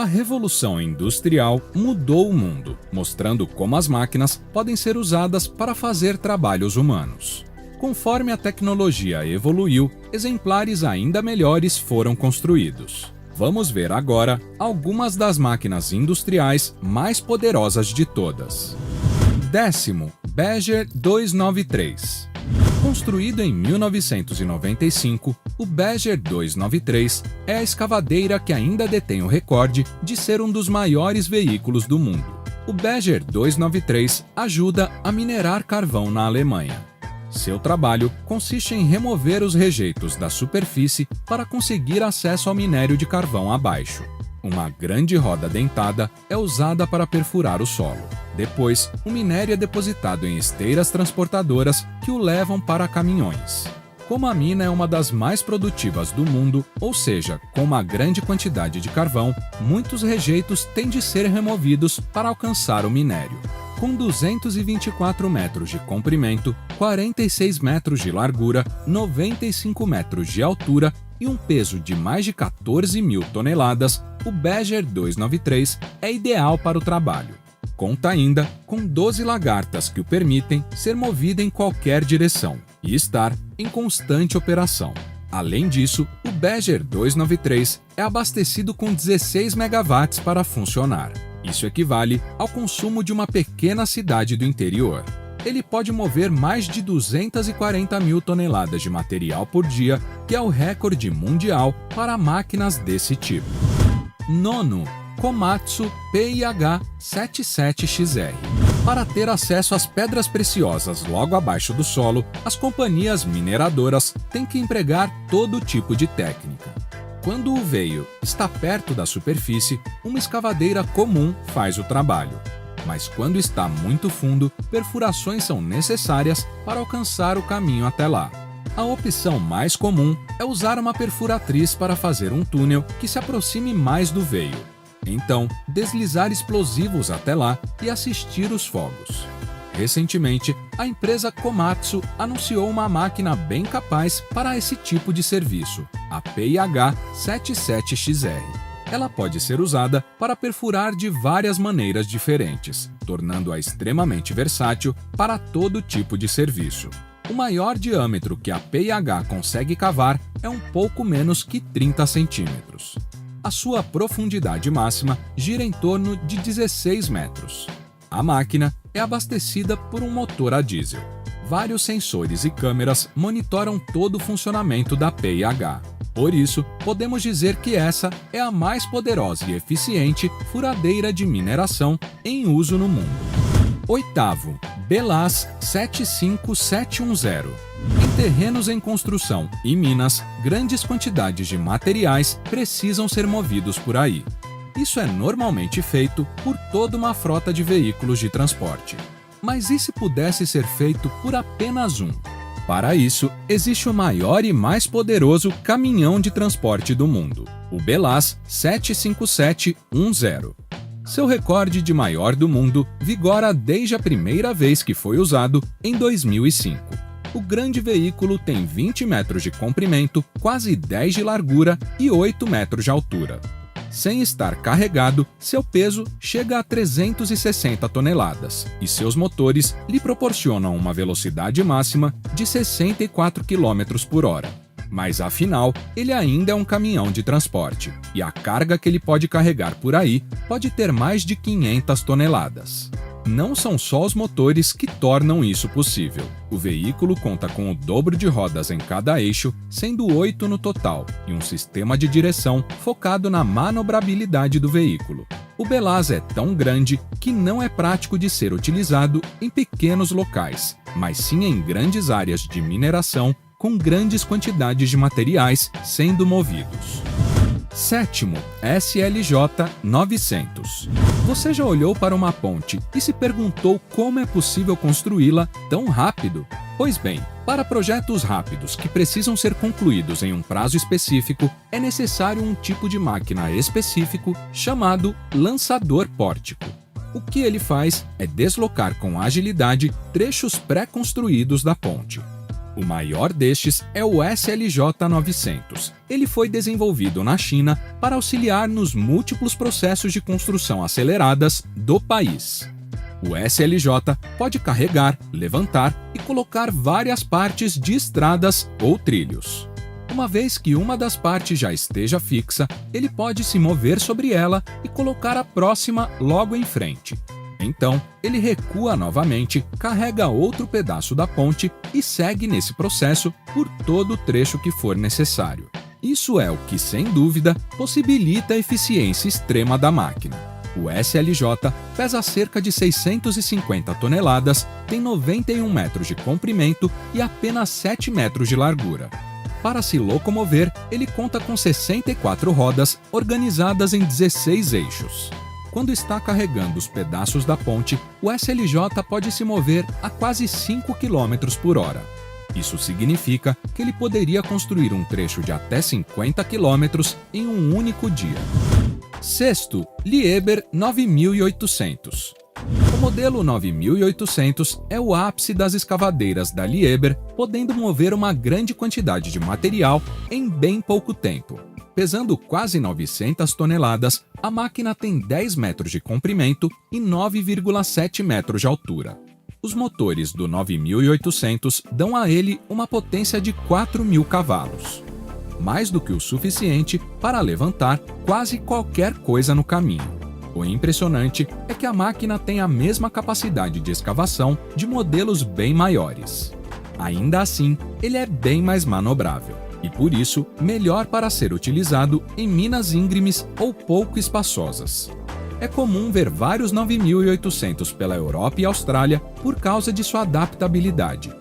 A Revolução Industrial mudou o mundo, mostrando como as máquinas podem ser usadas para fazer trabalhos humanos. Conforme a tecnologia evoluiu, exemplares ainda melhores foram construídos. Vamos ver agora algumas das máquinas industriais mais poderosas de todas. 10º, Badger 293. Construído em 1995, o Badger 293 é a escavadeira que ainda detém o recorde de ser um dos maiores veículos do mundo. O Badger 293 ajuda a minerar carvão na Alemanha. Seu trabalho consiste em remover os rejeitos da superfície para conseguir acesso ao minério de carvão abaixo. Uma grande roda dentada é usada para perfurar o solo. Depois, o minério é depositado em esteiras transportadoras que o levam para caminhões. Como a mina é uma das mais produtivas do mundo, ou seja, com uma grande quantidade de carvão, muitos rejeitos têm de ser removidos para alcançar o minério. Com 224 metros de comprimento, 46 metros de largura, 95 metros de altura e um peso de mais de 14.000 toneladas, o Badger 293 é ideal para o trabalho. Conta ainda com 12 lagartas que o permitem ser movido em qualquer direção e estar em constante operação. Além disso, o Badger 293 é abastecido com 16 megawatts para funcionar. Isso equivale ao consumo de uma pequena cidade do interior. Ele pode mover mais de 240.000 toneladas de material por dia, que é o recorde mundial para máquinas desse tipo. 9º, Komatsu PIH-77XR. Para ter acesso às pedras preciosas logo abaixo do solo, as companhias mineradoras têm que empregar todo tipo de técnica. Quando o veio está perto da superfície, uma escavadeira comum faz o trabalho. Mas quando está muito fundo, perfurações são necessárias para alcançar o caminho até lá. A opção mais comum é usar uma perfuratriz para fazer um túnel que se aproxime mais do veio. Então, deslizar explosivos até lá e assistir os fogos. Recentemente, a empresa Komatsu anunciou uma máquina bem capaz para esse tipo de serviço, a PIH-77XR. Ela pode ser usada para perfurar de várias maneiras diferentes, tornando-a extremamente versátil para todo tipo de serviço. O maior diâmetro que a PIH consegue cavar é um pouco menos que 30 centímetros. A sua profundidade máxima gira em torno de 16 metros. A máquina é abastecida por um motor a diesel. Vários sensores e câmeras monitoram todo o funcionamento da PIH. Por isso, podemos dizer que essa é a mais poderosa e eficiente furadeira de mineração em uso no mundo. 8º, Belaz 75710. Em terrenos em construção e minas, grandes quantidades de materiais precisam ser movidos por aí. Isso é normalmente feito por toda uma frota de veículos de transporte. Mas e se pudesse ser feito por apenas um? Para isso, existe o maior e mais poderoso caminhão de transporte do mundo, o Belaz 75710. Seu recorde de maior do mundo vigora desde a primeira vez que foi usado, em 2005. O grande veículo tem 20 metros de comprimento, quase 10 de largura e 8 metros de altura. Sem estar carregado, seu peso chega a 360 toneladas e seus motores lhe proporcionam uma velocidade máxima de 64 km por hora. Mas afinal, ele ainda é um caminhão de transporte e a carga que ele pode carregar por aí pode ter mais de 500 toneladas. Não são só os motores que tornam isso possível. O veículo conta com o dobro de rodas em cada eixo, sendo 8 no total, e um sistema de direção focado na manobrabilidade do veículo. O Belaz é tão grande que não é prático de ser utilizado em pequenos locais, mas sim em grandes áreas de mineração com grandes quantidades de materiais sendo movidos. 7º, SLJ 900. Você já olhou para uma ponte e se perguntou como é possível construí-la tão rápido? Pois bem, para projetos rápidos que precisam ser concluídos em um prazo específico, é necessário um tipo de máquina específico chamado lançador pórtico. O que ele faz é deslocar com agilidade trechos pré-construídos da ponte. O maior destes é o SLJ-900. Ele foi desenvolvido na China para auxiliar nos múltiplos processos de construção aceleradas do país. O SLJ pode carregar, levantar e colocar várias partes de estradas ou trilhos. Uma vez que uma das partes já esteja fixa, ele pode se mover sobre ela e colocar a próxima logo em frente. Então, ele recua novamente, carrega outro pedaço da ponte e segue nesse processo por todo o trecho que for necessário. Isso é o que, sem dúvida, possibilita a eficiência extrema da máquina. O SLJ pesa cerca de 650 toneladas, tem 91 metros de comprimento e apenas 7 metros de largura. Para se locomover, ele conta com 64 rodas organizadas em 16 eixos. Quando está carregando os pedaços da ponte, o SLJ pode se mover a quase 5 km por hora. Isso significa que ele poderia construir um trecho de até 50 km em um único dia. Sexto, Liebherr 9800. O modelo 9800 é o ápice das escavadeiras da Liebherr, podendo mover uma grande quantidade de material em bem pouco tempo. Pesando quase 900 toneladas, a máquina tem 10 metros de comprimento e 9,7 metros de altura. Os motores do 9800 dão a ele uma potência de 4.000 cavalos. Mais do que o suficiente para levantar quase qualquer coisa no caminho. O impressionante é que a máquina tem a mesma capacidade de escavação de modelos bem maiores. Ainda assim, ele é bem mais manobrável. E por isso, melhor para ser utilizado em minas íngremes ou pouco espaçosas. É comum ver vários 9800 pela Europa e Austrália por causa de sua adaptabilidade.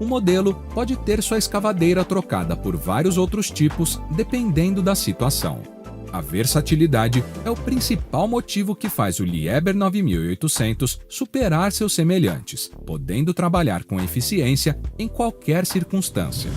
O modelo pode ter sua escavadeira trocada por vários outros tipos, dependendo da situação. A versatilidade é o principal motivo que faz o Liebherr 9800 superar seus semelhantes, podendo trabalhar com eficiência em qualquer circunstância.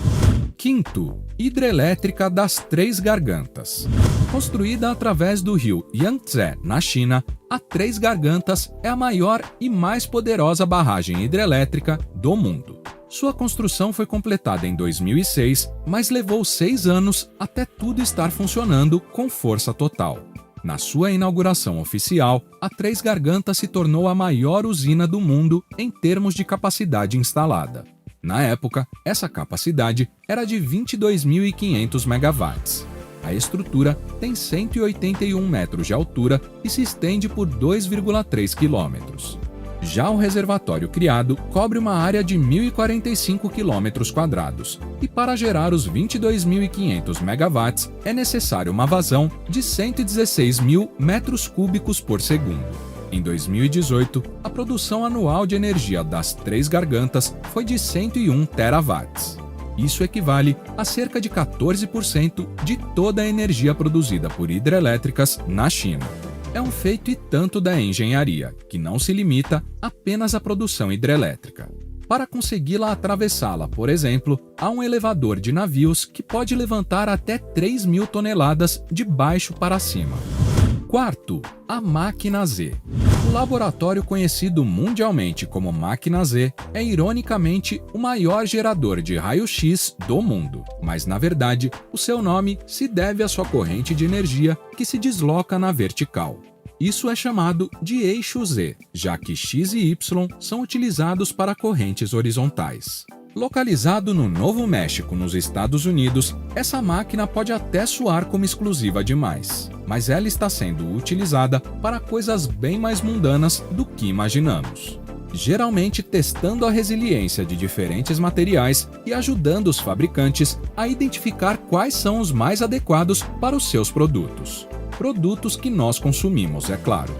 Quinto, hidrelétrica das Três Gargantas. Construída através do rio Yangtze, na China, a Três Gargantas é a maior e mais poderosa barragem hidrelétrica do mundo. Sua construção foi completada em 2006, mas levou 6 anos até tudo estar funcionando com força total. Na sua inauguração oficial, a Três Gargantas se tornou a maior usina do mundo em termos de capacidade instalada. Na época, essa capacidade era de 22.500 megawatts. A estrutura tem 181 metros de altura e se estende por 2,3 quilômetros. Já o reservatório criado cobre uma área de 1.045 km², e para gerar os 22.500 megawatts é necessário uma vazão de 116.000 metros cúbicos por segundo. Em 2018, a produção anual de energia das Três Gargantas foi de 101 terawatts. Isso equivale a cerca de 14% de toda a energia produzida por hidrelétricas na China. É um feito e tanto da engenharia, que não se limita apenas à produção hidrelétrica. Para consegui-la atravessá-la, por exemplo, há um elevador de navios que pode levantar até 3.000 toneladas de baixo para cima. Quarto, a Máquina Z. O laboratório conhecido mundialmente como Máquina Z é ironicamente o maior gerador de raio-x do mundo, mas na verdade o seu nome se deve à sua corrente de energia que se desloca na vertical. Isso é chamado de eixo Z, já que X e Y são utilizados para correntes horizontais. Localizado no Novo México, nos Estados Unidos, essa máquina pode até soar como exclusiva demais, mas ela está sendo utilizada para coisas bem mais mundanas do que imaginamos. Geralmente testando a resiliência de diferentes materiais e ajudando os fabricantes a identificar quais são os mais adequados para os seus produtos. Produtos que nós consumimos, é claro.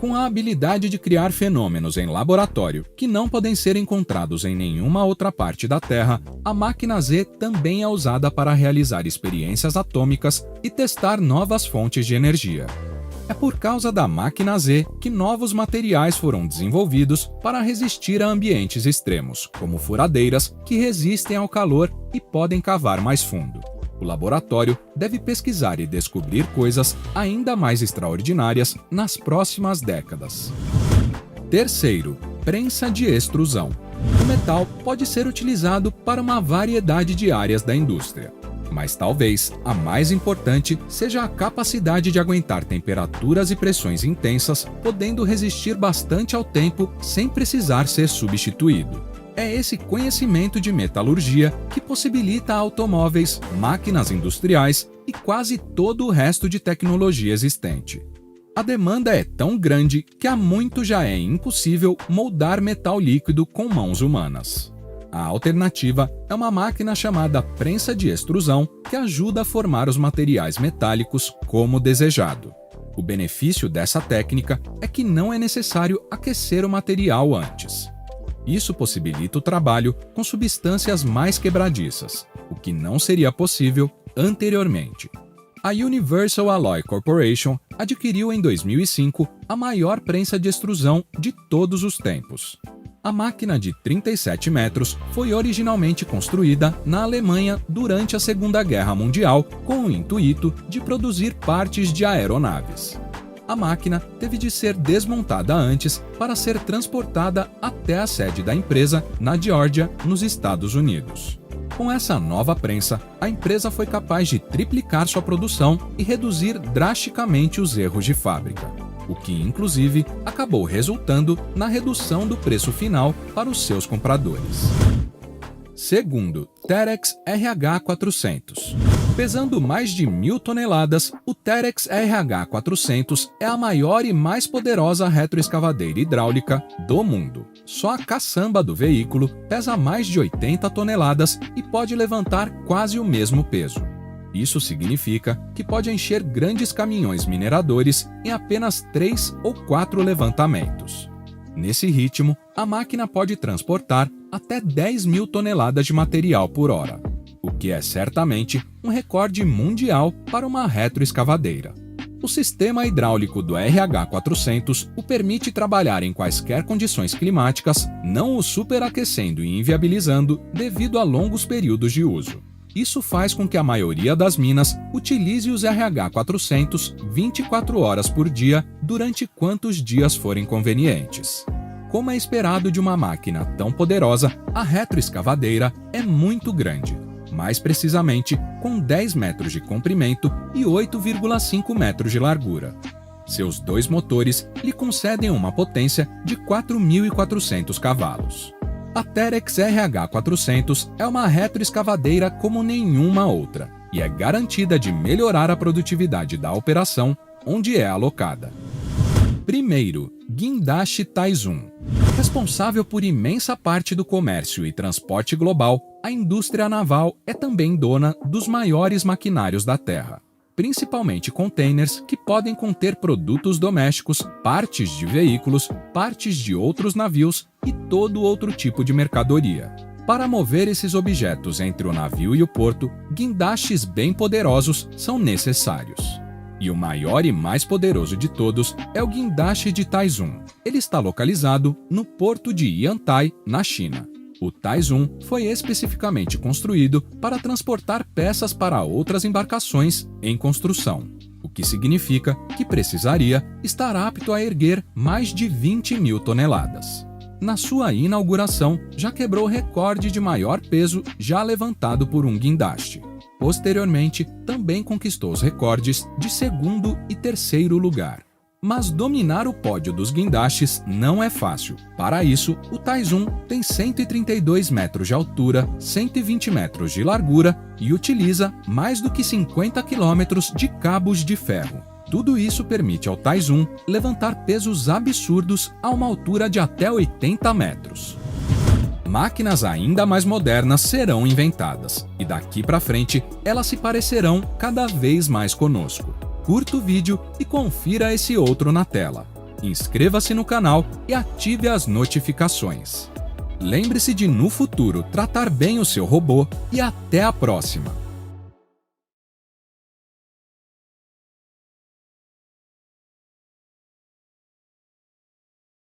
Com a habilidade de criar fenômenos em laboratório que não podem ser encontrados em nenhuma outra parte da Terra, a Máquina Z também é usada para realizar experiências atômicas e testar novas fontes de energia. É por causa da Máquina Z que novos materiais foram desenvolvidos para resistir a ambientes extremos, como furadeiras que resistem ao calor e podem cavar mais fundo. O laboratório deve pesquisar e descobrir coisas ainda mais extraordinárias nas próximas décadas. Terceiro, prensa de extrusão. O metal pode ser utilizado para uma variedade de áreas da indústria, mas talvez a mais importante seja a capacidade de aguentar temperaturas e pressões intensas, podendo resistir bastante ao tempo sem precisar ser substituído. É esse conhecimento de metalurgia que possibilita automóveis, máquinas industriais e quase todo o resto de tecnologia existente. A demanda é tão grande que há muito já é impossível moldar metal líquido com mãos humanas. A alternativa é uma máquina chamada prensa de extrusão que ajuda a formar os materiais metálicos como desejado. O benefício dessa técnica é que não é necessário aquecer o material antes. Isso possibilita o trabalho com substâncias mais quebradiças, o que não seria possível anteriormente. A Universal Alloy Corporation adquiriu em 2005 a maior prensa de extrusão de todos os tempos. A máquina de 37 metros foi originalmente construída na Alemanha durante a Segunda Guerra Mundial com o intuito de produzir partes de aeronaves. A máquina teve de ser desmontada antes para ser transportada até a sede da empresa na Geórgia, nos Estados Unidos. Com essa nova prensa, a empresa foi capaz de triplicar sua produção e reduzir drasticamente os erros de fábrica, o que inclusive acabou resultando na redução do preço final para os seus compradores. Segundo, Terex RH400. Pesando mais de 1.000 toneladas, o Terex RH400 é a maior e mais poderosa retroescavadeira hidráulica do mundo. Só a caçamba do veículo pesa mais de 80 toneladas e pode levantar quase o mesmo peso. Isso significa que pode encher grandes caminhões mineradores em apenas 3 ou 4 levantamentos. Nesse ritmo, a máquina pode transportar até 10.000 toneladas de material por hora, o que é certamente um recorde mundial para uma retroescavadeira. O sistema hidráulico do RH400 o permite trabalhar em quaisquer condições climáticas, não o superaquecendo e inviabilizando devido a longos períodos de uso. Isso faz com que a maioria das minas utilize os RH400 24 horas por dia durante quantos dias forem convenientes. Como é esperado de uma máquina tão poderosa, a retroescavadeira é muito grande, mais precisamente com 10 metros de comprimento e 8,5 metros de largura. Seus 2 motores lhe concedem uma potência de 4.400 cavalos. A Terex RH400 é uma retroescavadeira como nenhuma outra e é garantida de melhorar a produtividade da operação onde é alocada. Primeiro, Guindaste Taizun. Responsável por imensa parte do comércio e transporte global, a indústria naval é também dona dos maiores maquinários da Terra, principalmente containers que podem conter produtos domésticos, partes de veículos, partes de outros navios e todo outro tipo de mercadoria. Para mover esses objetos entre o navio e o porto, guindastes bem poderosos são necessários. E o maior e mais poderoso de todos é o guindaste de Taizun. Ele está localizado no porto de Yantai, na China. O Taizun foi especificamente construído para transportar peças para outras embarcações em construção, o que significa que precisaria estar apto a erguer mais de 20.000 toneladas. Na sua inauguração, já quebrou o recorde de maior peso já levantado por um guindaste. Posteriormente, também conquistou os recordes de segundo e terceiro lugar. Mas dominar o pódio dos guindastes não é fácil. Para isso, o Taizun tem 132 metros de altura, 120 metros de largura e utiliza mais do que 50 quilômetros de cabos de ferro. Tudo isso permite ao Taizun levantar pesos absurdos a uma altura de até 80 metros. Máquinas ainda mais modernas serão inventadas, e daqui para frente elas se parecerão cada vez mais conosco. Curta o vídeo e confira esse outro na tela. Inscreva-se no canal e ative as notificações. Lembre-se de, no futuro, tratar bem o seu robô e até a próxima!